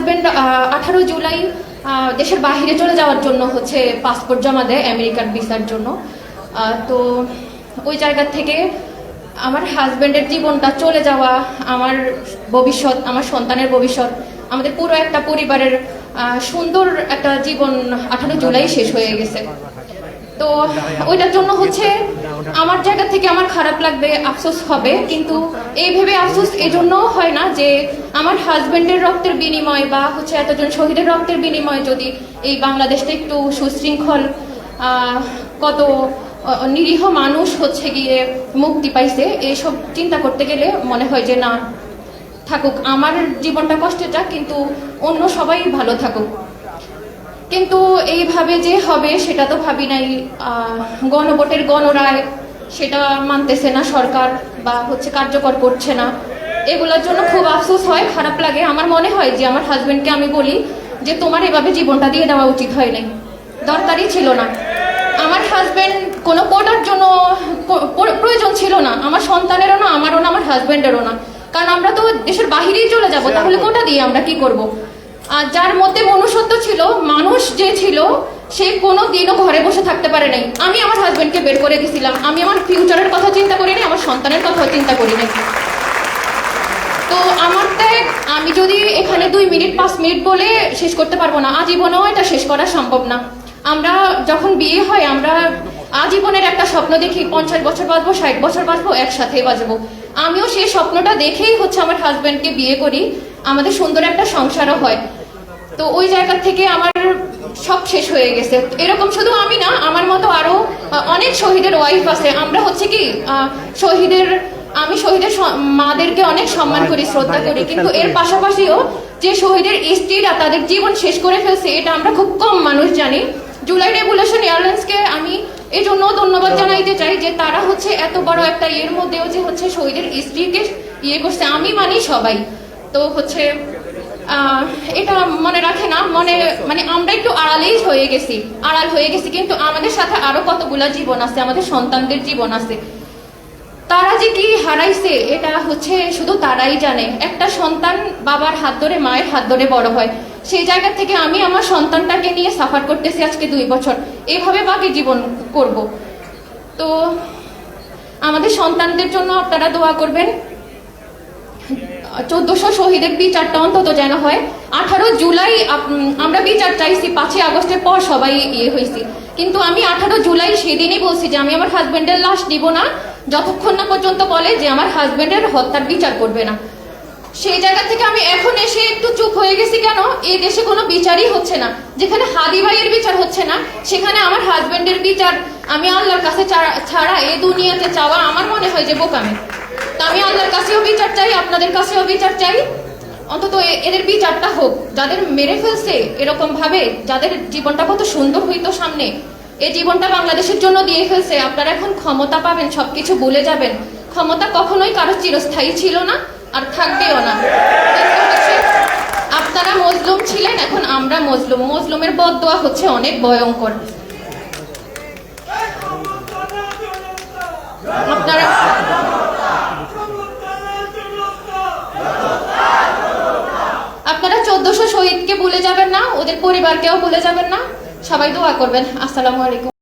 Husband 18 July দেশের বাহিরে চলে যাওয়ার জন্য হচ্ছে পাসপোর্ট জমা দেয় আমেরিকার ভিসার জন্য। তো ওই জায়গা থেকে আমার হাজবেন্ডের জীবনটা চলে যাওয়া, আমার ভবিষ্যৎ, আমার সন্তানের ভবিষ্যৎ, আমাদের পুরো একটা পরিবারের সুন্দর একটা জীবন 18 জুলাই শেষ হয়ে গেছে। তো ওইটার জন্য হচ্ছে আমার জায়গা থেকে আমার খারাপ লাগবে, আফসোস হবে, কিন্তু এই ভেবে আফসোস এই জন্য হয় না যে আমার হাজবেন্ডের রক্তের বিনিময় বা হচ্ছে এতজন শহীদের রক্তের বিনিময়ে যদি এই বাংলাদেশটা একটু সুশৃঙ্খল, কত নিরীহ মানুষ হচ্ছে গিয়ে মুক্তি পাইছে, এইসব চিন্তা করতে গেলে মনে হয় যে না, থাকুক, আমার জীবনটা কষ্টে যাক, কিন্তু অন্য সবাই ভালো থাকুক। কিন্তু এইভাবে যে হবে সেটা তো ভাবি নাই। গণভোটের গণরায় সেটা মানতেছে না সরকার, বা হচ্ছে কার্যকর করছে না। এগুলোর জন্য খুব আফসোস হয়, খারাপ লাগে। আমার মনে হয় যে আমার হাজবেন্ডকে আমি বলি যে তোমার এভাবে জীবনটা দিয়ে দেওয়া উচিত হয় নাই, দরকারই ছিল না। আমার হাজবেন্ড কোনো কোটার জন্য প্রয়োজন ছিল না, আমার সন্তানেরও না, আমারও না, আমার হাজবেন্ডেরও না, কারণ আমরা তো দেশের বাহিরেই চলে যাব, তাহলে কোটা দিয়ে আমরা কি করব? আর যার মধ্যে মনুষ্যত্ব ছিল, মানুষ যে ছিল, সে কোনো দিনও ঘরে বসে থাকতে পারে নাই। আমি আমার হাজবেন্ডকে বের করে দিয়েছিলাম, আমি আমার ফিউচারের কথা চিন্তা করিনি, আমার সন্তানের কথাও চিন্তা করিনি। তো আমার ত্যাগ আমি যদি এখানে 2 মিনিট 5 মিনিট বলে শেষ করতে পারবো না, আজীবনেও এটা শেষ করা সম্ভব না। আমরা যখন বিয়ে হয়, আমরা আজীবনের একটা স্বপ্ন দেখি, 50 বছর বাঁচবো, 60 বছর বাঁচবো, একসাথে বাঁচবো। আমিও সেই স্বপ্নটা দেখেই হচ্ছে আমার হাজবেন্ডকে বিয়ে করি, আমাদের সুন্দর একটা সংসারও হয়। তো ওই জায়গা থেকে আমার সব শেষ হয়ে গেছে। এরকম শুধু আমি না, আমার মতো আরো অনেক শহীদের ওয়াইফ আছে। আমরা হচ্ছে কি আমি শহীদের মাদেরকে অনেক সম্মান করি, শ্রদ্ধা করি, কিন্তু এর পাশাপাশিও যে শহীদের স্ত্রীরা তাদের জীবন শেষ করে ফেলছে, এটা আমরা খুব কম মানুষ জানি। জুলাই রেভলিউশন এয়ারলাইন্সকে আমি এই জন্য ধন্যবাদ জানাইতে চাই যে তারা হচ্ছে এত বড় একটা এর মধ্যেও যে হচ্ছে শহীদের স্ত্রীকে ইয়ে করছে। আমি মানি সবাই, তো হচ্ছে এটা মনে রাখে না, মানে আমরা একটু আড়াল হয়ে গেছি, কিন্তু আমাদের সাথে আরো কতগুলা জীবন আছে, আমাদের সন্তানদের জীবন আছে। তারা যে কি হারাইছে এটা হচ্ছে শুধু তারাই জানে। একটা সন্তান বাবার হাত ধরে, মায়ের হাত ধরে বড় হয়, সেই জায়গা থেকে আমি আমার সন্তানটাকে নিয়ে সাফার করতেছি আজকে 2 বছর, এইভাবে বাকি জীবন করব। তো আমাদের সন্তানদের জন্য আপনারা দোয়া করবেন। 1400 শহীদের বিচারটা অন্তত যেন হয়। 18 জুলাই আমরা বিচার চাইছি, 5 আগস্টের পর সবাই ইয়ে হয়েছি, কিন্তু আমি 18 জুলাই সেদিনই বলছি যে আমি আমার হাজবেন্ডের লাশ দিব না যতক্ষণ না পর্যন্ত বলে যে আমার হাজবেন্ডের হত্যার বিচার করবে না। সেই জায়গা থেকে আমি এখন এসে একটু চুপ হয়ে গেছি, কেন এই দেশে কোনো বিচারই হচ্ছে না। যেখানে হাদি ভাইয়ের বিচার হচ্ছে না, সেখানে আমার হাজবেন্ডের বিচার আমি আল্লাহর কাছে ছাড়া এই দুনিয়াতে চাওয়া আমার মনে হয় যে বোকামি। তা আমি আল্লাহর কাছেও বিচার চাই, আপনাদের কাছেও বিচার চাই, অন্তত এদের বিচারটা হোক। যাদের মেরে ফেলছে এরকম ভাবে, যাদের জীবনটা কত সুন্দর হইতো সামনে, এই জীবনটা বাংলাদেশের জন্য দিয়ে ফেলছে, আপনারা এখন ক্ষমতা পাবেন, সবকিছু ভুলে যাবেন। ক্ষমতা কখনোই কারো চিরস্থায়ী ছিল না, আর থাকবেও না। আপনারা মজলুম ছিলেন, এখন আমরা মজলুম। মজলুমের বদদোয়া হচ্ছে অনেক ভয়ঙ্কর। আপনারা 1400 শহীদকে ভুলে যাবেন না, ওদের পরিবারকেও ভুলে যাবেন না। সবাই দোয়া করবেন। আসসালামু আলাইকুম।